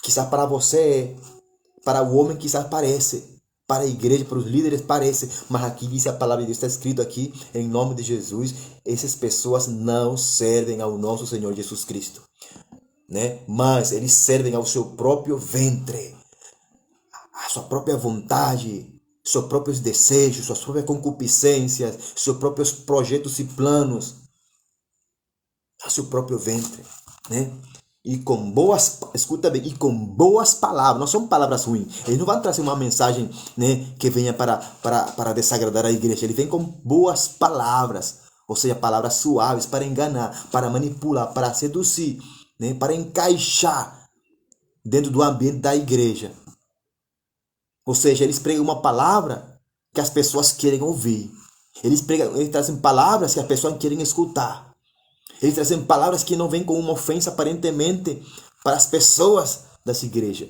Quizás para você, para o homem quizás parece, para a igreja, para os líderes, parece. Mas aqui diz a palavra de Deus, está escrito aqui, em nome de Jesus, essas pessoas não servem ao nosso Senhor Jesus Cristo, né? Mas eles servem ao seu próprio ventre, à sua própria vontade, seus próprios desejos, suas próprias concupiscências, seus próprios projetos e planos, a seu próprio ventre, né? E com boas, escuta bem, e com boas palavras, não são palavras ruins. Eles não vão trazer uma mensagem, né, que venha para desagradar a igreja. Ele vem com boas palavras, ou seja, palavras suaves para enganar, para manipular, para seduzir, né, para encaixar dentro do ambiente da igreja. Ou seja, eles pregam uma palavra que as pessoas querem ouvir. Eles trazem palavras que as pessoas querem escutar. Eles trazem palavras que não vêm com uma ofensa aparentemente para as pessoas dessa igreja.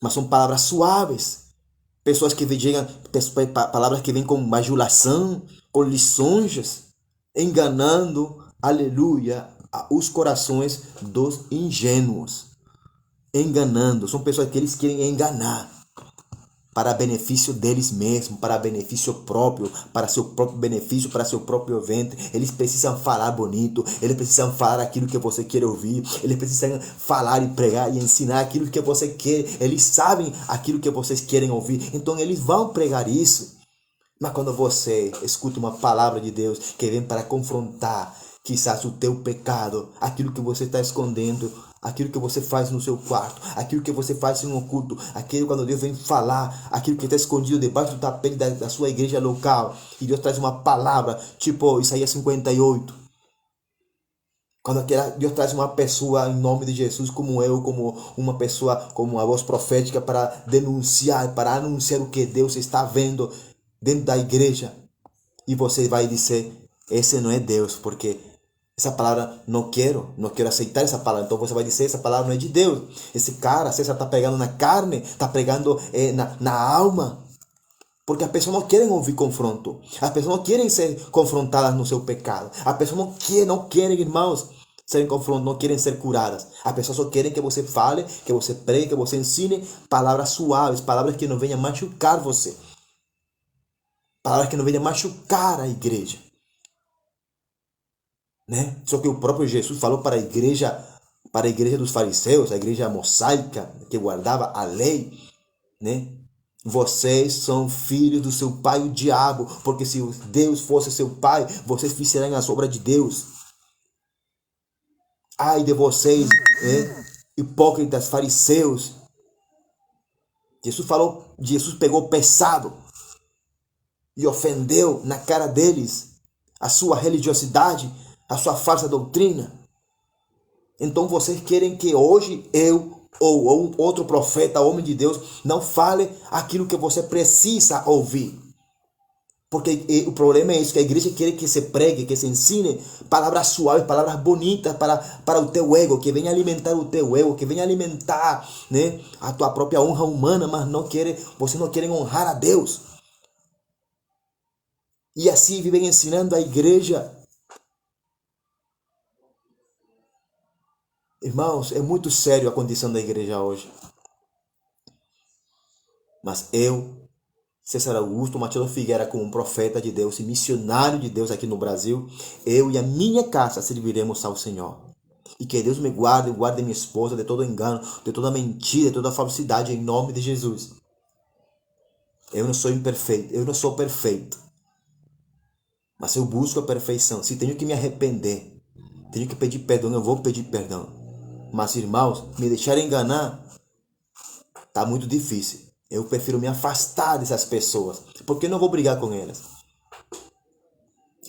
Mas são palavras suaves. Pessoas que chegam, palavras que vêm com bajulação, com lisonjas, enganando, aleluia, os corações dos ingênuos. Enganando. São pessoas que eles querem enganar para benefício deles mesmos, para benefício próprio, para seu próprio benefício, para seu próprio ventre. Eles precisam falar bonito, eles precisam falar aquilo que você quer ouvir, eles precisam falar e pregar e ensinar aquilo que você quer. Eles sabem aquilo que vocês querem ouvir, então eles vão pregar isso. Mas quando você escuta uma palavra de Deus que vem para confrontar quizás o teu pecado, aquilo que você está escondendo, aquilo que você faz no seu quarto, aquilo que você faz no oculto, aquilo quando Deus vem falar, aquilo que está escondido debaixo do tapete da sua igreja local, e Deus traz uma palavra, tipo Isaías 58, quando Deus traz uma pessoa em nome de Jesus, como eu, como uma pessoa, como uma voz profética, para denunciar, para anunciar o que Deus está vendo dentro da igreja, e você vai dizer, esse não é Deus, porque essa palavra não quero aceitar essa palavra. Então você vai dizer, essa palavra não é de Deus. Esse cara, César, está pegando na carne, está pegando na alma. Porque as pessoas não querem ouvir confronto. As pessoas não querem ser confrontadas no seu pecado. As pessoas não querem, irmãos, serem confrontadas, não querem ser curadas. As pessoas só querem que você fale, que você pregue, que você ensine palavras suaves, palavras que não venham machucar você. Palavras que não venham machucar a igreja. Né? Só que o próprio Jesus falou para a igreja dos fariseus, a igreja mosaica que guardava a lei, né? Vocês são filhos do seu pai, o diabo, porque se Deus fosse seu pai, vocês fizerão as obras de Deus. Ai de vocês, né? Hipócritas, fariseus. Jesus pegou pesado e ofendeu na cara deles a sua religiosidade, a sua falsa doutrina. Então vocês querem que hoje eu ou um outro profeta, homem de Deus, não fale aquilo que você precisa ouvir. Porque o problema é isso, que a igreja quer que se pregue, que se ensine palavras suaves, palavras bonitas para o teu ego, que venha alimentar o teu ego, que venha alimentar, né, a tua própria honra humana, mas vocês não querem honrar a Deus. E assim vivem ensinando a igreja. Irmãos, é muito sério a condição da igreja hoje. Mas eu, César Augusto Machado Figueira, como um profeta de Deus e missionário de Deus aqui no Brasil, eu e a minha casa serviremos ao Senhor. E que Deus me guarde minha esposa de todo engano, de toda mentira, de toda falsidade, em nome de Jesus. Eu não sou imperfeito, eu não sou perfeito. Mas eu busco a perfeição. Se tenho que me arrepender, tenho que pedir perdão, eu vou pedir perdão. Mas, irmãos, me deixar enganar está muito difícil. Eu prefiro me afastar dessas pessoas, porque eu não vou brigar com elas.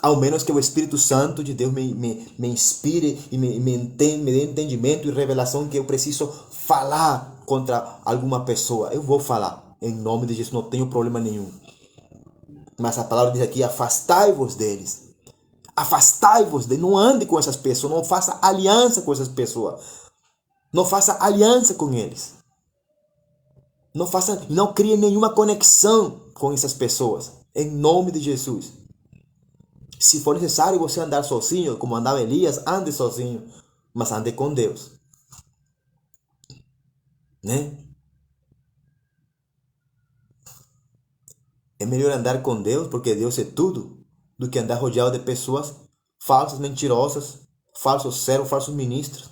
Ao menos que o Espírito Santo de Deus me inspire e me dê entendimento e revelação que eu preciso falar contra alguma pessoa. Eu vou falar. Em nome de Jesus, não tenho problema nenhum. Mas a palavra diz aqui, afastai-vos deles. Afastai-vos deles. Não ande com essas pessoas. Não faça aliança com essas pessoas. Não faça aliança com eles. Não crie nenhuma conexão com essas pessoas. Em nome de Jesus. Se for necessário você andar sozinho, como andava Elias, ande sozinho. Mas ande com Deus. Né? É melhor andar com Deus, porque Deus é tudo, do que andar rodeado de pessoas falsas, mentirosas, falsos servos, falsos ministros.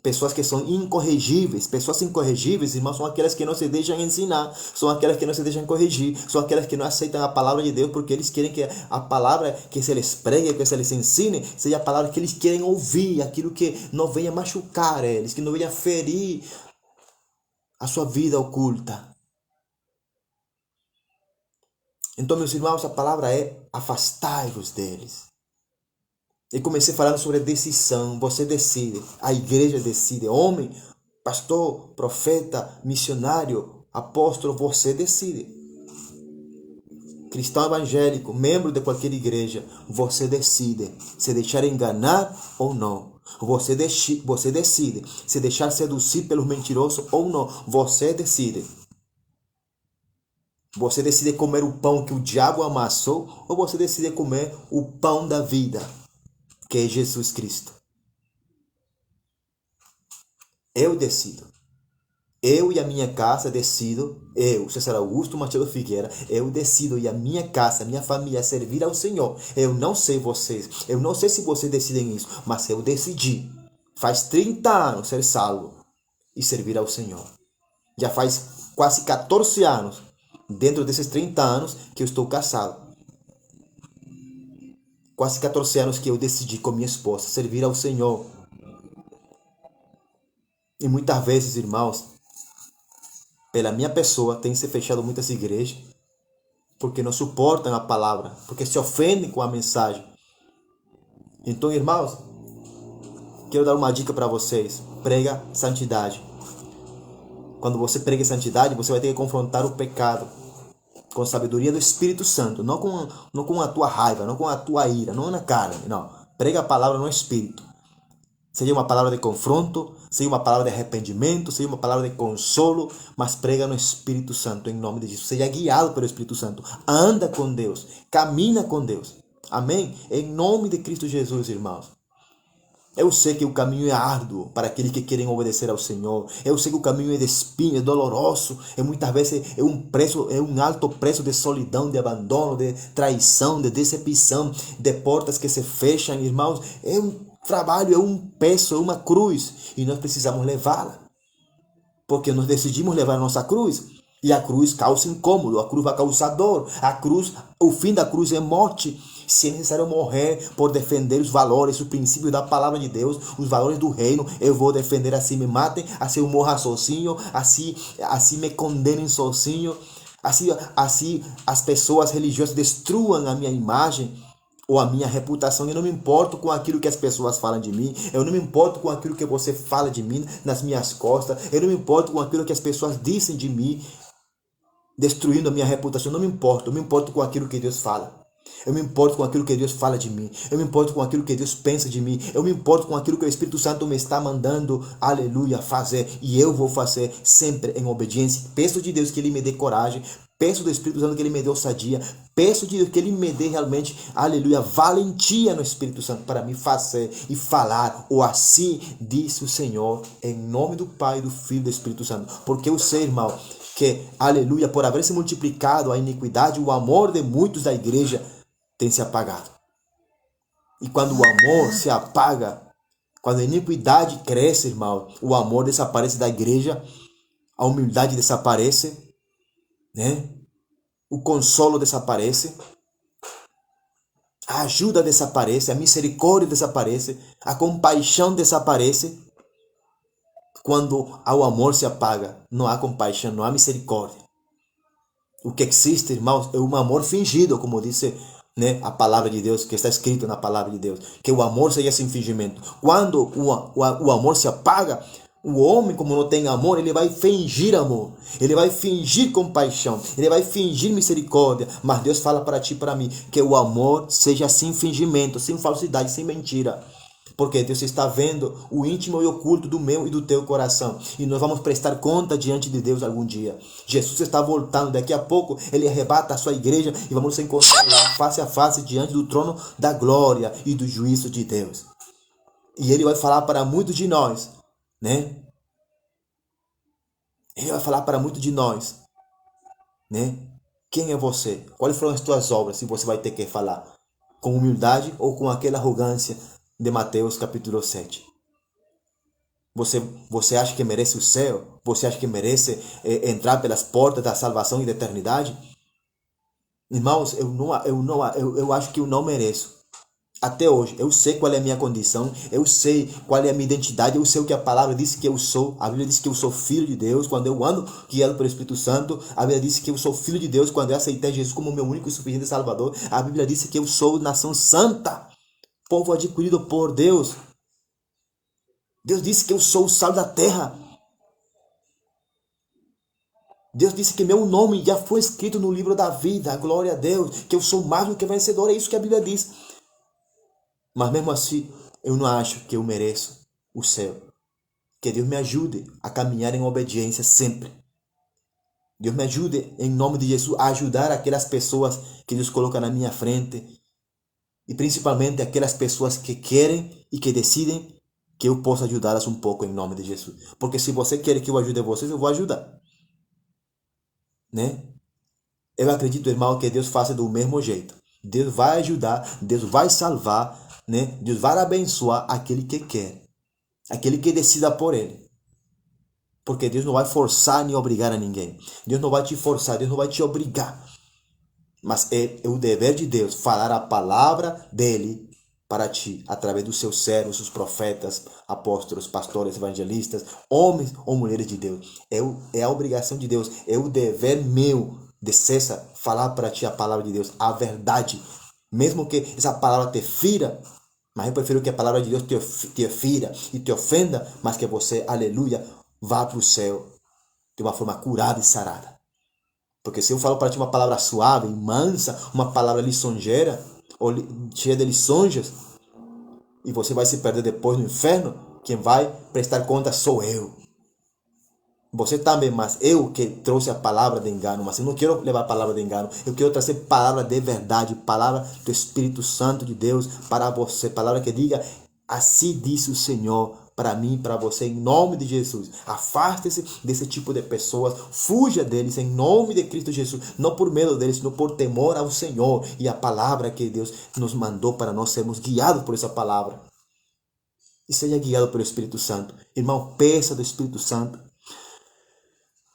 Pessoas que são incorrigíveis. Pessoas incorrigíveis, irmãos, são aquelas que não se deixam ensinar, são aquelas que não se deixam corrigir, são aquelas que não aceitam a palavra de Deus, porque eles querem que a palavra que se lhes pregue, que se lhes ensine, seja a palavra que eles querem ouvir, aquilo que não venha machucar eles, que não venha ferir a sua vida oculta. Então, meus irmãos, a palavra é: afastai-vos deles. E comecei falando sobre decisão. Você decide, a igreja decide. Homem, pastor, profeta, missionário, apóstolo, você decide. Cristão evangélico, membro de qualquer igreja, você decide se deixar enganar ou não. Você decide se deixar seduzir pelos mentirosos ou não. Você decide. Você decide comer o pão que o diabo amassou, ou você decide comer o pão da vida, que é Jesus Cristo. Eu decido. Eu e a minha casa decido. Eu, César Augusto Machado Figueira, eu decido e a minha casa, a minha família servir ao Senhor. Eu não sei vocês. Eu não sei se vocês decidem isso, mas eu decidi. Faz 30 anos ser salvo e servir ao Senhor. Já faz quase 14 anos, dentro desses 30 anos, que eu estou casado. Quase 14 anos que eu decidi com minha esposa servir ao Senhor. E muitas vezes, irmãos, pela minha pessoa, tem se fechado muitas igrejas, porque não suportam a palavra, porque se ofendem com a mensagem. Então, irmãos, quero dar uma dica para vocês. Prega santidade. Quando você prega santidade, você vai ter que confrontar o pecado com a sabedoria do Espírito Santo, não com a tua raiva, não com a tua ira, não na carne, não. Prega a palavra no Espírito. Seja uma palavra de confronto, seja uma palavra de arrependimento, seja uma palavra de consolo, mas prega no Espírito Santo, em nome de Jesus. Seja guiado pelo Espírito Santo. Anda com Deus, camina com Deus. Amém? Em nome de Cristo Jesus, irmãos. Eu sei que o caminho é árduo para aqueles que querem obedecer ao Senhor. Eu sei que o caminho é de espinho, é doloroso. E muitas vezes é um alto preço de solidão, de abandono, de traição, de decepção, de portas que se fecham, irmãos. É um trabalho, é um peso, é uma cruz. E nós precisamos levá-la. Porque nós decidimos levar a nossa cruz. E a cruz causa incômodo, a cruz vai causar dor. A cruz, o fim da cruz é morte. Se é necessário morrer por defender os valores, os princípios da palavra de Deus, os valores do reino, eu vou defender. Assim me matem, assim eu morra sozinho, assim me condenem sozinho, assim as pessoas religiosas destruam a minha imagem ou a minha reputação. Eu não me importo com aquilo que as pessoas falam de mim, eu não me importo com aquilo que você fala de mim nas minhas costas, eu não me importo com aquilo que as pessoas dizem de mim, destruindo a minha reputação. Eu não me importo, eu me importo com aquilo que Deus fala. Eu me importo com aquilo que Deus fala de mim. Eu me importo com aquilo que Deus pensa de mim. Eu me importo com aquilo que o Espírito Santo me está mandando, aleluia, fazer. E eu vou fazer sempre em obediência. Peço de Deus que Ele me dê coragem. Peço do Espírito Santo que Ele me dê ousadia. Peço de Deus que Ele me dê realmente, aleluia, valentia no Espírito Santo para me fazer e falar. Ou assim disse o Senhor, em nome do Pai, do Filho e do Espírito Santo. Porque eu sei, irmão, que, aleluia, por haver se multiplicado a iniquidade, o amor de muitos da igreja tem se apagado. E quando o amor se apaga, quando a iniquidade cresce, irmão, o amor desaparece da igreja, a humildade desaparece, né? O consolo desaparece, a ajuda desaparece, a misericórdia desaparece, a compaixão desaparece. Quando o amor se apaga, não há compaixão, não há misericórdia. O que existe, irmãos, é um amor fingido, como disse, né, a palavra de Deus, que está escrito na palavra de Deus, que o amor seja sem fingimento. Quando o amor se apaga, o homem, como não tem amor, ele vai fingir amor, ele vai fingir compaixão, ele vai fingir misericórdia. Mas Deus fala para ti e para mim que o amor seja sem fingimento, sem falsidade, sem mentira. Porque Deus está vendo o íntimo e oculto do meu e do teu coração. E nós vamos prestar conta diante de Deus algum dia. Jesus está voltando. Daqui a pouco Ele arrebata a sua igreja e vamos nos encontrar lá face a face diante do trono da glória e do juízo de Deus. E Ele vai falar para muitos de nós, né? Ele vai falar para muitos de nós, né? Quem é você? Quais foram as tuas obras? E você vai ter que falar com humildade ou com aquela arrogância de Mateus capítulo 7. Você acha que merece o céu? Você acha que merece entrar pelas portas da salvação e da eternidade? Irmãos, eu acho que eu não mereço. Até hoje, eu sei qual é a minha condição, eu sei qual é a minha identidade, eu sei o que a palavra diz que eu sou. A Bíblia diz que eu sou filho de Deus quando eu ando guiado pelo Espírito Santo. A Bíblia diz que eu sou filho de Deus quando eu aceitei Jesus como meu único e suficiente Salvador. A Bíblia diz que eu sou nação santa, povo adquirido por Deus. Deus disse que eu sou o sal da terra. Deus disse que meu nome já foi escrito no livro da vida. Glória a Deus, que eu sou mais do que vencedor. É isso que a Bíblia diz. Mas mesmo assim, eu não acho que eu mereço o céu. Que Deus me ajude a caminhar em obediência sempre. Deus me ajude, em nome de Jesus, a ajudar aquelas pessoas que Deus coloca na minha frente. E principalmente aquelas pessoas que querem e que decidem que eu possa ajudá-las um pouco em nome de Jesus. Porque se você quer que eu ajude vocês, eu vou ajudar. Né? Eu acredito, irmão, que Deus faça do mesmo jeito. Deus vai ajudar, Deus vai salvar, né? Deus vai abençoar aquele que quer, aquele que decida por ele. Porque Deus não vai forçar nem obrigar a ninguém. Deus não vai te forçar, Deus não vai te obrigar. Mas é o dever de Deus falar a palavra dele para ti, através dos seus servos, os profetas, apóstolos, pastores, evangelistas, homens ou mulheres de Deus. É a obrigação de Deus, é o dever meu de César falar para ti a palavra de Deus, a verdade. Mesmo que essa palavra te fira, mas eu prefiro que a palavra de Deus te fira e te ofenda, mas que você, aleluia, vá para o céu de uma forma curada e sarada. Porque se eu falo para ti uma palavra suave, mansa, uma palavra lisonjeira, ou cheia de lisonjas, e você vai se perder depois no inferno, quem vai prestar conta sou eu. Você também, mas eu que trouxe a palavra de engano, mas eu não quero levar a palavra de engano, eu quero trazer palavra de verdade, palavra do Espírito Santo de Deus para você, palavra que diga, assim disse o Senhor para mim, para você, em nome de Jesus. Afaste-se desse tipo de pessoas, fuja deles em nome de Cristo Jesus, não por medo deles, não por temor ao Senhor e a palavra que Deus nos mandou para nós sermos guiados por essa palavra. E seja guiado pelo Espírito Santo. Irmão, peça do Espírito Santo.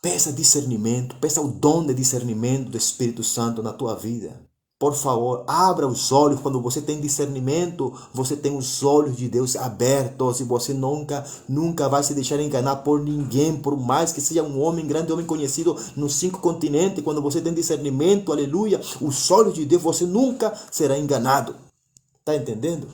Peça discernimento, peça o dom de discernimento do Espírito Santo na tua vida. Por favor, abra os olhos. Quando você tem discernimento, você tem os olhos de Deus abertos e você nunca vai se deixar enganar por ninguém, por mais que seja um homem, grande homem conhecido nos 5 continentes. Quando você tem discernimento, aleluia, os olhos de Deus, você nunca será enganado. Está entendendo?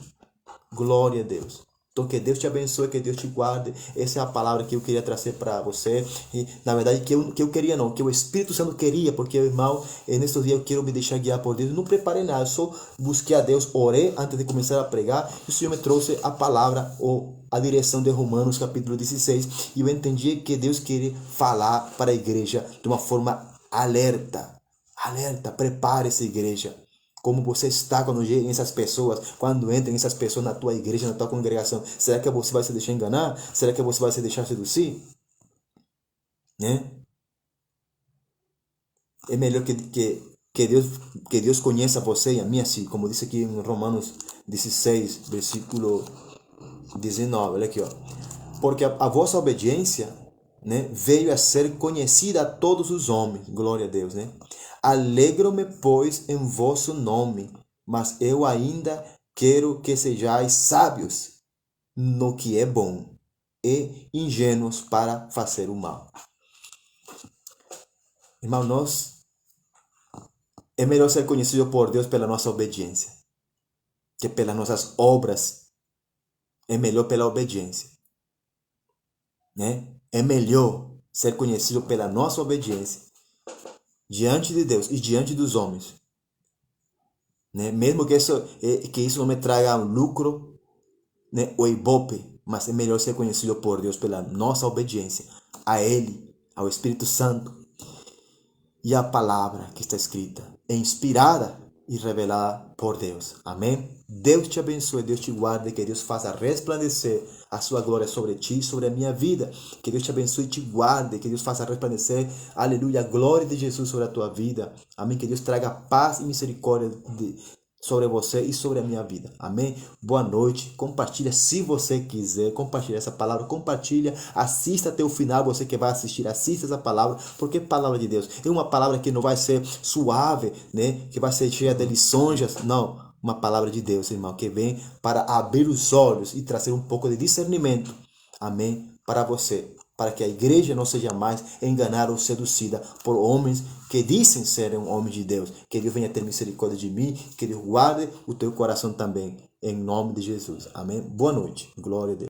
Glória a Deus. Então que Deus te abençoe, que Deus te guarde. Essa é a palavra que eu queria trazer para você. E na verdade que eu queria não, que o Espírito Santo queria, porque irmão, nestes dias eu quero me deixar guiar por Deus. Eu não preparei nada, eu só busquei a Deus, orei antes de começar a pregar. E o Senhor me trouxe a palavra ou a direção de Romanos capítulo 16. E eu entendi que Deus queria falar para a igreja de uma forma alerta. Alerta, prepare-se, igreja. Como você está quando chegam essas pessoas, quando entram essas pessoas na tua igreja, na tua congregação. Será que você vai se deixar enganar? Será que você vai se deixar seduzir? Né? É melhor que Deus conheça você e a mim assim, como diz aqui em Romanos 16, versículo 19. Olha aqui, ó. Porque a vossa obediência, né, veio a ser conhecida a todos os homens. Glória a Deus, né? Alegro-me, pois, em vosso nome, mas eu ainda quero que sejais sábios no que é bom e ingênuos para fazer o mal. Irmão, é melhor ser conhecido por Deus pela nossa obediência que pelas nossas obras. É melhor pela obediência, né? É melhor ser conhecido pela nossa obediência diante de Deus e diante dos homens, né? Mesmo que isso não me traga lucro, né? O ibope, mas é melhor ser conhecido por Deus pela nossa obediência a Ele, ao Espírito Santo e a palavra que está escrita, é inspirada e revelada por Deus. Amém? Deus te abençoe, Deus te guarde, que Deus faça resplandecer a sua glória sobre ti e sobre a minha vida. Que Deus te abençoe e te guarde. Que Deus faça resplandecer, aleluia, a glória de Jesus sobre a tua vida. Amém. Que Deus traga paz e misericórdia sobre você e sobre a minha vida. Amém? Boa noite. Compartilha se você quiser. Compartilha essa palavra. Compartilha. Assista até o final. Você que vai assistir, assista essa palavra. Porque palavra de Deus é uma palavra que não vai ser suave, né? Que vai ser cheia de lisonjas. Não. Uma palavra de Deus, irmão, que vem para abrir os olhos e trazer um pouco de discernimento. Amém? Para você. Para que a igreja não seja mais enganada ou seduzida por homens que dizem serem um homem de Deus. Que Deus venha ter misericórdia de mim, que Deus guarde o teu coração também, em nome de Jesus. Amém? Boa noite. Glória a Deus.